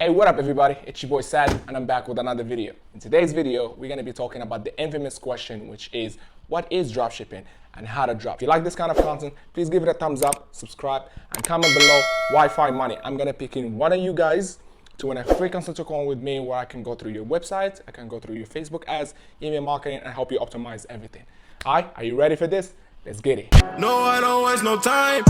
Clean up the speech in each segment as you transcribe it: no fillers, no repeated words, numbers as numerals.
Hey, what up everybody? It's your boy Sad and I'm back with another video. In today's video, we're gonna be talking about the infamous question, which is what is dropshipping and how to drop. If you like this kind of content, please give it a thumbs up, subscribe, and comment below Wi-Fi money. I'm gonna pick in one of you guys to win a free consultation call with me where I can go through your website, I can go through your Facebook ads, email marketing, and help you optimize everything. All right, are you ready for this? Let's get it. No, I don't waste no time.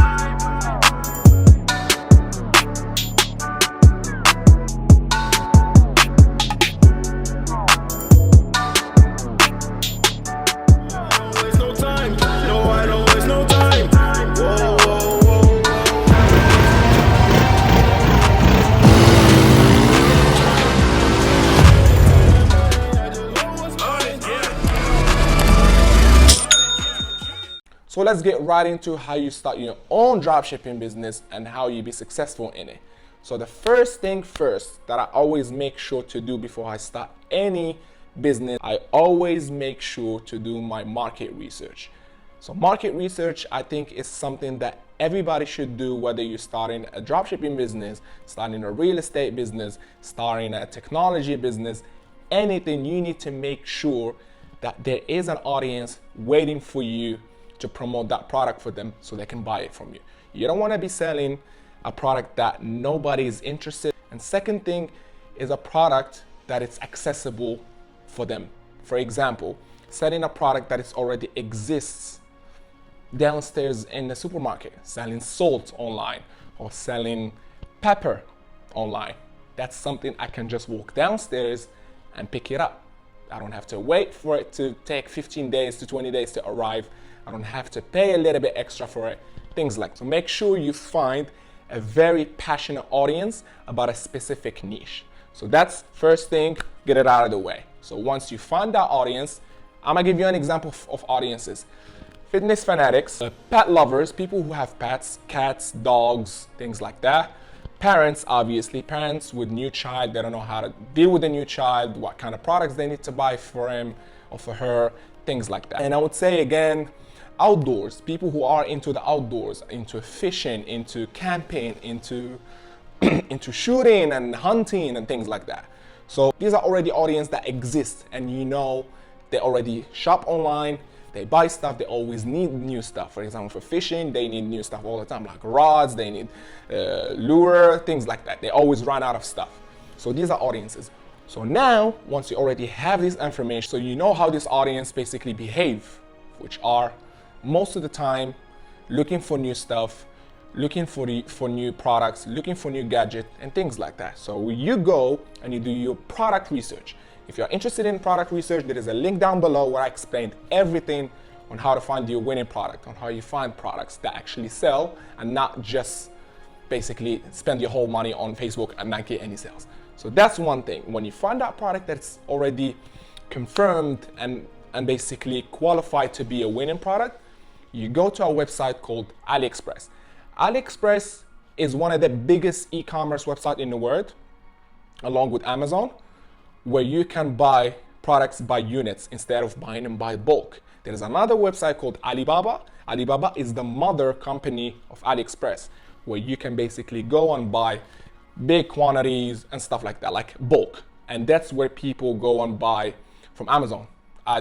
So let's get right into how you start your own dropshipping business and how you be successful in it. So the first thing first that I always make sure to do before I start any business, I always make sure to do my market research. So market research, I think, is something that everybody should do, whether you're starting a dropshipping business, starting a real estate business, starting a technology business, anything. You need to make sure that there is an audience waiting for you to promote that product for them so they can buy it from you. You don't want to be selling a product that nobody is interested in. And second thing is a product that is accessible for them. For example, selling a product that is already exists downstairs in the supermarket, selling salt online or selling pepper online. That's something I can just walk downstairs and pick it up. I don't have to wait for it to take 15 days to 20 days to arrive. I don't have to pay a little bit extra for it, things like that. So make sure you find a very passionate audience about a specific niche. So that's first thing, get it out of the way. So once you find that audience, I'm gonna give you an example of audiences. Fitness fanatics, pet lovers, people who have pets, cats, dogs, things like that. Parents, obviously, parents with new child, they don't know how to deal with a new child, what kind of products they need to buy for him or for her, things like that. And I would say again, outdoors, people who are into the outdoors, into fishing, into camping, into into shooting and hunting and things like that. So these are already audience that exist, and you know they already shop online, they buy stuff, they always need new stuff. For example, for fishing, they need new stuff all the time, like rods, they need lure, things like that. They always run out of stuff. So these are audiences. So now, once you already have this information, so you know how this audience basically behave, which are most of the time looking for new stuff, looking for new products, looking for new gadget and things like that. So you go and you do your product research. If you're interested in product research, there is a link down below where I explained everything on how to find your winning product, on how you find products that actually sell and not just basically spend your whole money on Facebook and not get any sales. So that's one thing. When you find that product that's already confirmed and basically qualified to be a winning product, you go to a website called Aliexpress. Aliexpress is one of the biggest e-commerce websites in the world, along with Amazon, where you can buy products by units instead of buying them by bulk. There is another website called Alibaba. Alibaba is the mother company of Aliexpress, where you can basically go and buy big quantities and stuff like that, like bulk. And that's where people go and buy from Amazon.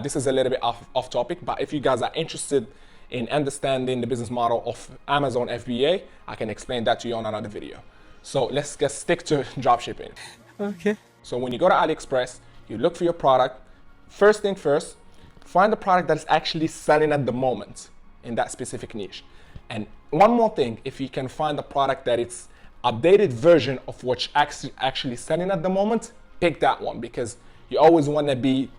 This is a little bit off topic, but if you guys are interested in understanding the business model of Amazon FBA, I can explain that to you on another video. So let's just stick to dropshipping. Okay. So when you go to AliExpress, you look for your product. First thing first, find the product that is actually selling at the moment in that specific niche. And one more thing, if you can find a product that it's updated version of what's actually selling at the moment, pick that one, because you always want to be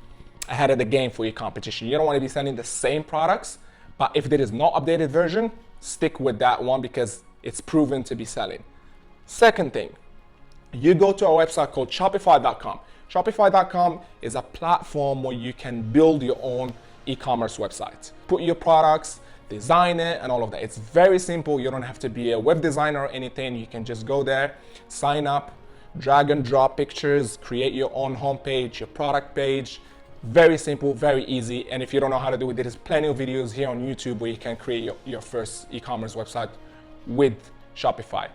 ahead of the game for your competition. You don't want to be selling the same products, but if there is no updated version, stick with that one because it's proven to be selling. Second thing, you go to a website called Shopify.com. Shopify.com is a platform where you can build your own e-commerce website. Put your products, design it, and all of that. It's very simple. You don't have to be a web designer or anything. You can just go there, sign up, drag and drop pictures, create your own homepage, your product page. Very simple, very easy. And if you don't know how to do it, there is plenty of videos here on YouTube where you can create your first e-commerce website with Shopify.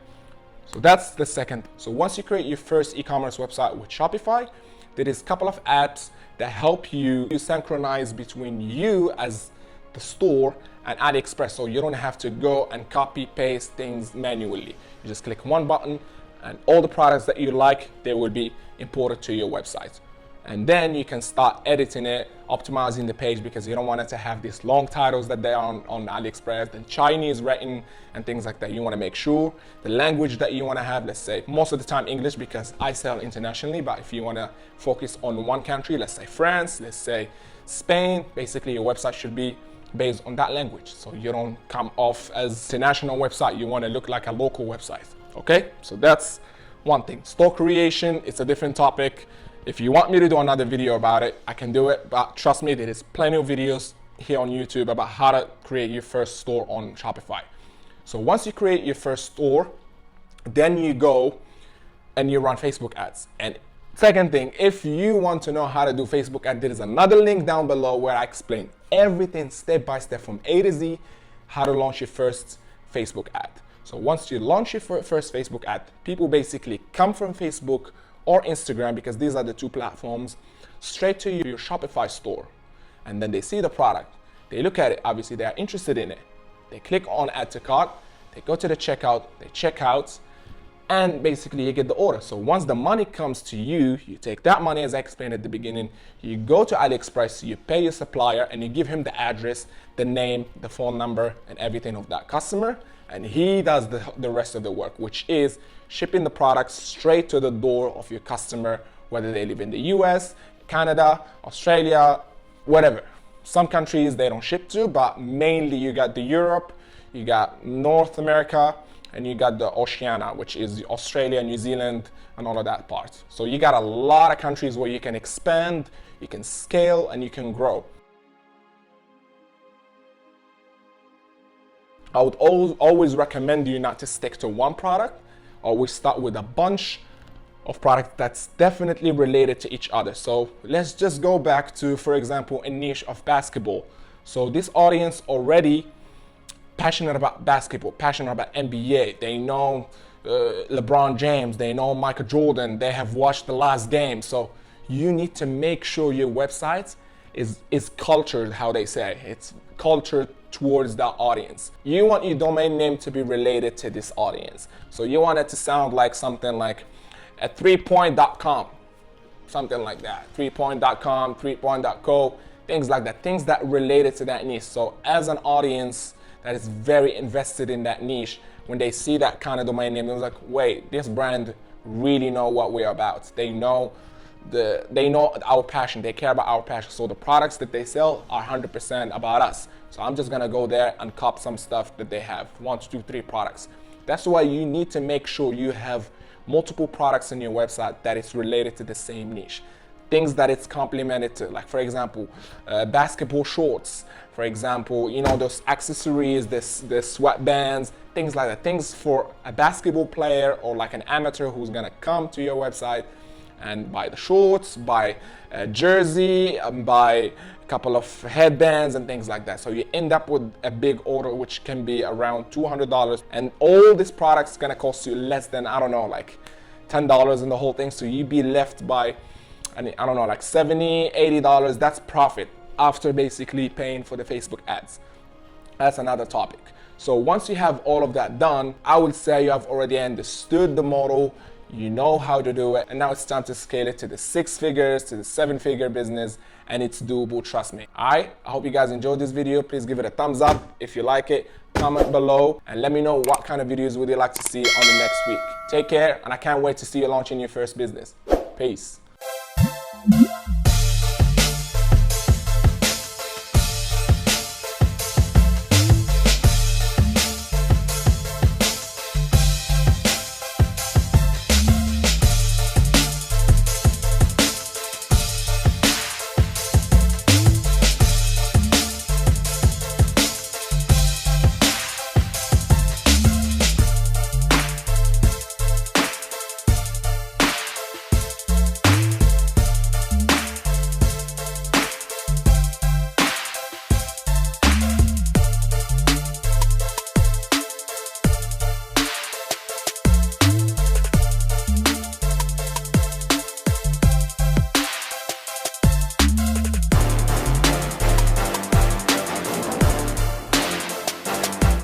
So that's the second. So once you create your first e-commerce website with Shopify, there is a couple of apps that help you synchronize between you as the store and Aliexpress. So you don't have to go and copy paste things manually. You just click one button and all the products that you like, they will be imported to your website. And then you can start editing it, optimizing the page, because you don't want it to have these long titles that they are on Aliexpress and Chinese written and things like that. You want to make sure the language that you want to have, let's say most of the time English, because I sell internationally, but if you want to focus on one country, let's say France, let's say Spain, basically your website should be based on that language. So you don't come off as an international website. You want to look like a local website. Okay, so that's one thing. Store creation, it's a different topic. If you want me to do another video about it, I can do it, but trust me, there is plenty of videos here on YouTube about how to create your first store on Shopify. So once you create your first store, then you go and you run Facebook ads. And second thing, if you want to know how to do Facebook ads, there is another link down below where I explain everything step by step from A to Z, how to launch your first Facebook ad. So once you launch your first Facebook ad, people basically come from Facebook or Instagram, because these are the two platforms, straight to your Shopify store. And then they see the product, they look at it, obviously they are interested in it. They click on add to cart, they go to the checkout, they check out, and basically you get the order. So once the money comes to you, you take that money, as I explained at the beginning, you go to Aliexpress, you pay your supplier, and you give him the address, the name, the phone number, and everything of that customer. And he does the rest of the work, which is shipping the products straight to the door of your customer, whether they live in the US, Canada, Australia, whatever. Some countries they don't ship to, but mainly you got the Europe, you got North America, and you got the Oceania, which is Australia, New Zealand, and all of that part. So you got a lot of countries where you can expand, you can scale, and you can grow. I would always recommend you not to stick to one product. Always start with a bunch of products that's definitely related to each other. So let's just go back to, for example, a niche of basketball. So this audience already passionate about basketball, passionate about NBA. They know LeBron James, they know Michael Jordan, they have watched the last game. So you need to make sure your website is cultured, how they say. It's cultured towards that audience. You want your domain name to be related to this audience. So you want it to sound like something like a 3point.com, something like that. 3point.com, 3point.co, things like that, things that related to that niche. So as an audience that is very invested in that niche, when they see that kind of domain name, they're like, wait, this brand really know what we're about. They know our passion, they care about our passion. So the products that they sell are 100% about us. So I'm just gonna go there and cop some stuff that they have, 1, 2, 3 products. That's why you need to make sure you have multiple products in your website that is related to the same niche. Things that it's complemented to, like for example, basketball shorts, for example, you know, those accessories, the sweatbands, things like that. Things for a basketball player or like an amateur who's gonna come to your website and buy the shorts, buy a jersey, buy a couple of headbands and things like that. So you end up with a big order, which can be around $200. And all these products gonna cost you less than, I don't know, like $10 in the whole thing. So you'd be left by, I don't know, like $70, $80. That's profit after basically paying for the Facebook ads. That's another topic. So once you have all of that done, I would say you have already understood the model, you know how to do it, and now it's time to scale it to the 6 figures, to the 7-figure business, and it's doable, trust me. I hope you guys enjoyed this video. Please give it a thumbs up if you like it, comment below, and let me know what kind of videos would you like to see on the next week. Take care, and I can't wait to see you launching your first business. Peace.